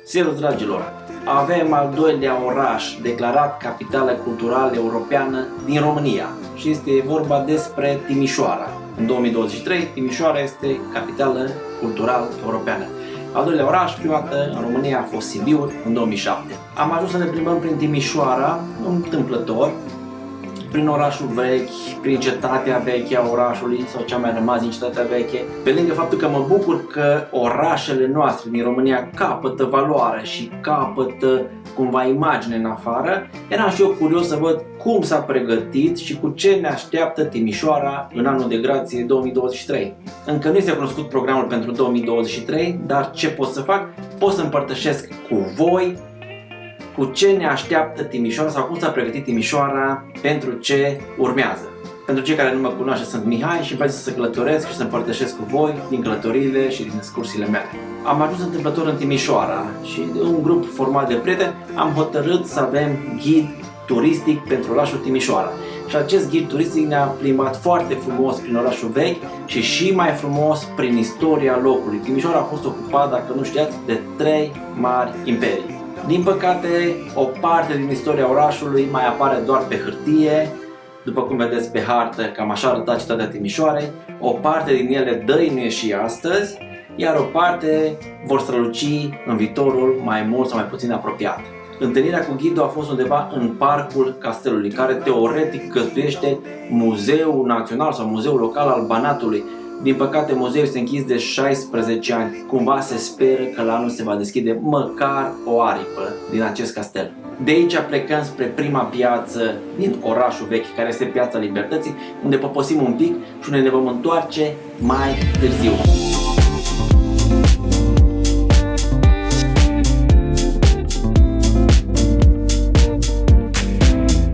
Servus, dragilor! Avem al doilea oraș declarat capitală culturală europeană din România și este vorba despre Timișoara. În 2023, Timișoara este capitală culturală europeană. Al doilea oraș, prima dată în România, a fost Sibiu în 2007. Am ajuns să ne plimbăm prin Timișoara, întâmplător, prin orașul vechi, prin cetatea veche a orașului sau cea mai rămas din cetatea veche. Pe lângă faptul că mă bucur că orașele noastre din România capătă valoare și capătă cumva imagine în afară, eram și eu curios să văd cum s-a pregătit și cu ce ne așteaptă Timișoara în anul de grație 2023. Încă nu este cunoscut programul pentru 2023, dar ce pot să fac? Pot să împărtășesc cu voi cu ce ne așteaptă Timișoara sau cum s-a pregătit Timișoara pentru ce urmează. Pentru cei care nu mă cunoaște, sunt Mihai și îmi place să călătoresc și să împărtășesc cu voi din călătoriile și din excursiile mele. Am ajuns întâmplător în Timișoara și de un grup format de prieteni am hotărât să avem ghid turistic pentru orașul Timișoara. Și acest ghid turistic ne-a plimbat foarte frumos prin orașul vechi și mai frumos prin istoria locului. Timișoara a fost ocupat, dacă nu știați, de 3 mari imperii. Din păcate, o parte din istoria orașului mai apare doar pe hârtie, după cum vedeți pe hartă, cam așa arăta cetatea Timișoarei. O parte din ele dăinuie și astăzi, iar o parte vor străluci în viitorul mai mult sau mai puțin apropiat. Întâlnirea cu ghidul a fost undeva în parcul castelului, care teoretic găzduiește Muzeul Național sau Muzeul Local al Banatului. Din păcate, muzeul este închis de 16 ani. Cumva se speră că la anul se va deschide măcar o aripă din acest castel. De aici plecăm spre prima piață din orașul vechi, care este Piața Libertății, unde poposim un pic și unde ne vom întoarce mai târziu.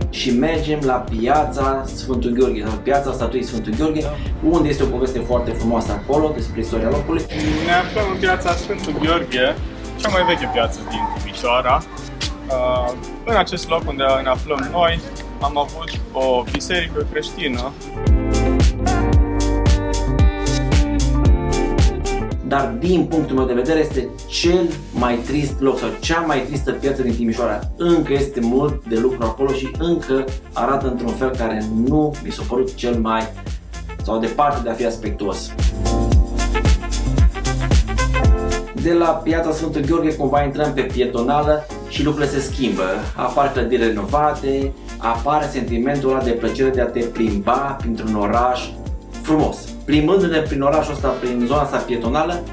Și mergem la Piața Sfântul Gheorghe, sau Piața Statuii Sfântul Gheorghe, unde este o poveste foarte frumoasă acolo despre istoria locului. Ne aflăm în Piața Sfântul Gheorghe, cea mai veche piață din Timișoara. În acest loc unde ne aflăm noi, am avut o biserică creștină. Dar din punctul meu de vedere este cel mai trist loc sau cea mai tristă piață din Timișoara. Încă este mult de lucru acolo și încă arată într-un fel care nu mi s-a părut cel mai sau departe de a fi aspectuos. De la Piața Sfântul Gheorghe cumva intrăm pe pietonală și lucrurile se schimbă. Apar clădiri renovate, apare sentimentul ăla de plăcere de a te plimba printr-un oraș frumos. Plimbându-ne prin orașul ăsta, prin zona asta pietonală,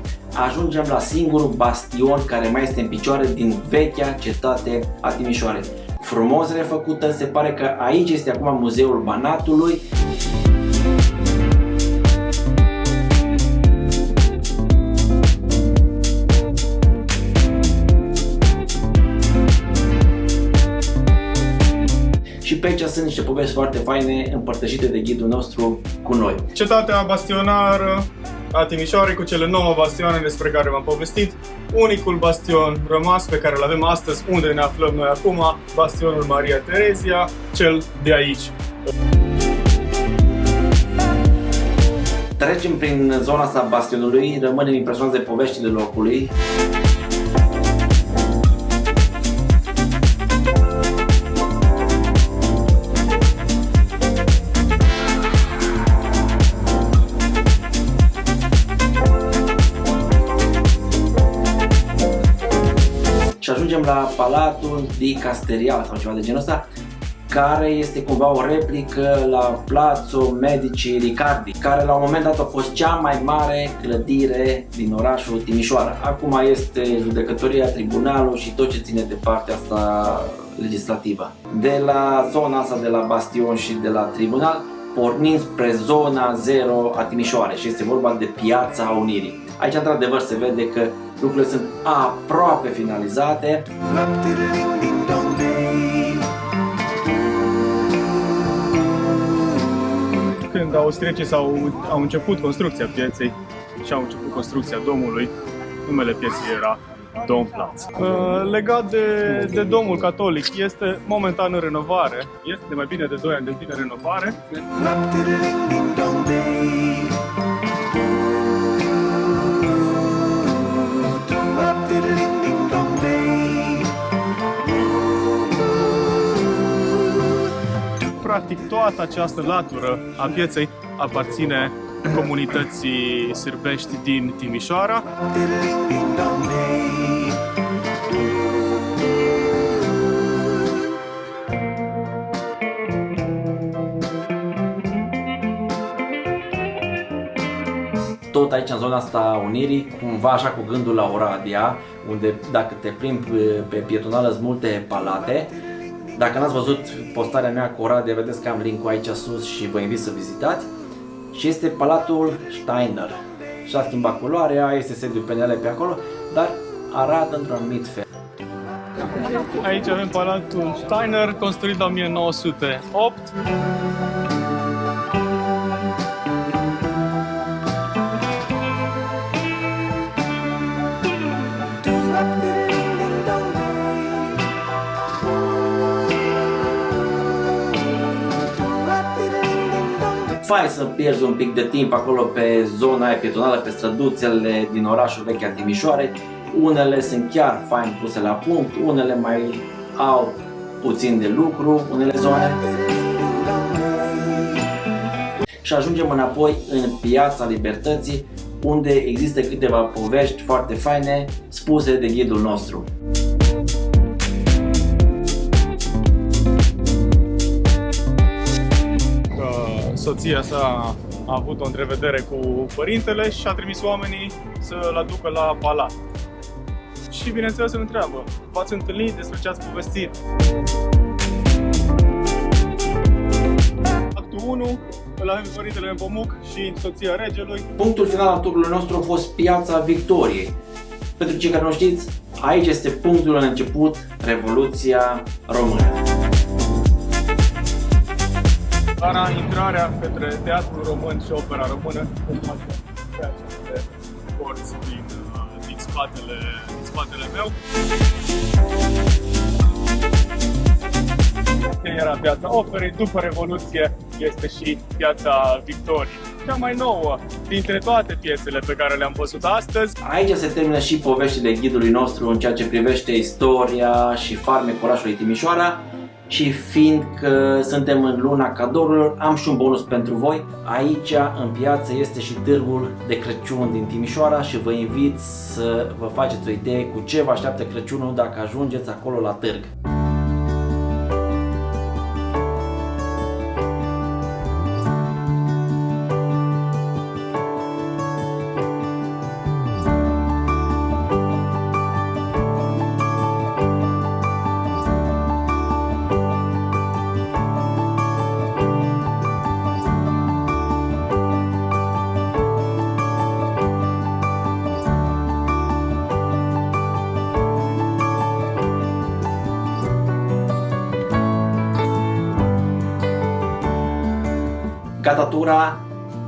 ajungem la singurul bastion care mai este în picioare din vechea cetate a Timișoarei. Frumos refăcută, se pare că aici este acum Muzeul Banatului. Și pe aici sunt niște povești foarte faine împărtășite de ghidul nostru cu noi. Cetatea bastionară a Timișoarei cu cele 9 bastioane despre care v-am povestit. Unicul bastion rămas pe care îl avem astăzi, unde ne aflăm noi acum, bastionul Maria Terezia, cel de aici. Trecem prin zona asta bastionului, rămânem impresionați de poveștile locului. Și ajungem la Palatul di Casterial sau ceva de genul ăsta, care este cumva o replică la Palazzo Medici Riccardi, care la un moment dat a fost cea mai mare clădire din orașul Timișoara. Acum este judecătoria, tribunalul și tot ce ține de partea asta legislativă. De la zona asta, de la bastion și de la tribunal, pornim spre zona 0 a Timișoarei și este vorba de Piața Unirii. Aici, într-adevăr, se vede că lucrurile sunt aproape finalizate. Când austriecii au început construcția pieței și au început construcția domului, numele pieței era Domplatz. Legat de domul catolic, este momentan în renovare, este de mai bine de 2 ani de zile în renovare. practic toată această latură a pieței aparține comunității sârbești din Timișoara. Tot aici, în zona asta a Unirii, cumva așa cu gândul la Oradea, unde dacă te plimbi pe pietonală sunt multe palate. Dacă n-ați văzut postarea mea cu Oradea, vedeți că am link-ul aici sus și vă invit să vizitați. Și este Palatul Steiner. Și-a schimbat culoarea, este sediul PNL pe acolo, dar arată într-un anumit fel. Aici avem Palatul Steiner, construit la 1908. Fain să pierzi un pic de timp acolo pe zona aia pietonală, pe străduțele din orașul vechi al Timișoarei. Unele sunt chiar fain puse la punct, unele mai au puțin de lucru, unele zone. Și ajungem înapoi în Piața Libertății, unde există câteva povești foarte faine spuse de ghidul nostru. Soția sa a avut o întrevedere cu părintele și a trimis oamenii să-l aducă la palat. Și bineînțeles îl întreabă, v-ați întâlnit, despre ce ați povestit? Actul 1, îl avem pe părintele în Pomuc și soția regelui. Punctul final al turului nostru a fost Piața Victoriei. Pentru cei care nu știți, aici este punctul în început Revoluția Română. Intrarea către Teatrul Român și Opera Română pe aceste porți din spatele meu. Era Piața Operei, după Revoluție este și Piața Victoriei. Cea mai nouă dintre toate piețele pe care le-am văzut astăzi. Aici se termină și poveștile ghidului nostru în ceea ce privește istoria și farmecul orașului Timișoara. Și fiindcă suntem în luna cadourilor, am și un bonus pentru voi. Aici, în piață, este și târgul de Crăciun din Timișoara și vă invit să vă faceți o idee cu ce vă așteaptă Crăciunul dacă ajungeți acolo la târg. Gata tura,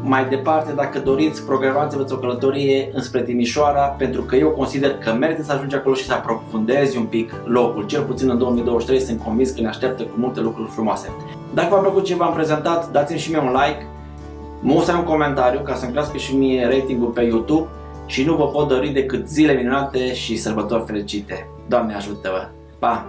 mai departe, dacă doriți, programați-vă o călătorie înspre Timișoara, pentru că eu consider că merită să ajungi acolo și să aprofundezi un pic locul. Cel puțin în 2023 sunt convins că ne așteaptă cu multe lucruri frumoase. Dacă v-a plăcut ce v-am prezentat, dați-mi și mie un like, musa un comentariu ca să-mi crească și mie ratingul pe YouTube și nu vă pot dori decât zile minunate și sărbători fericite. Doamne ajută-vă! Pa!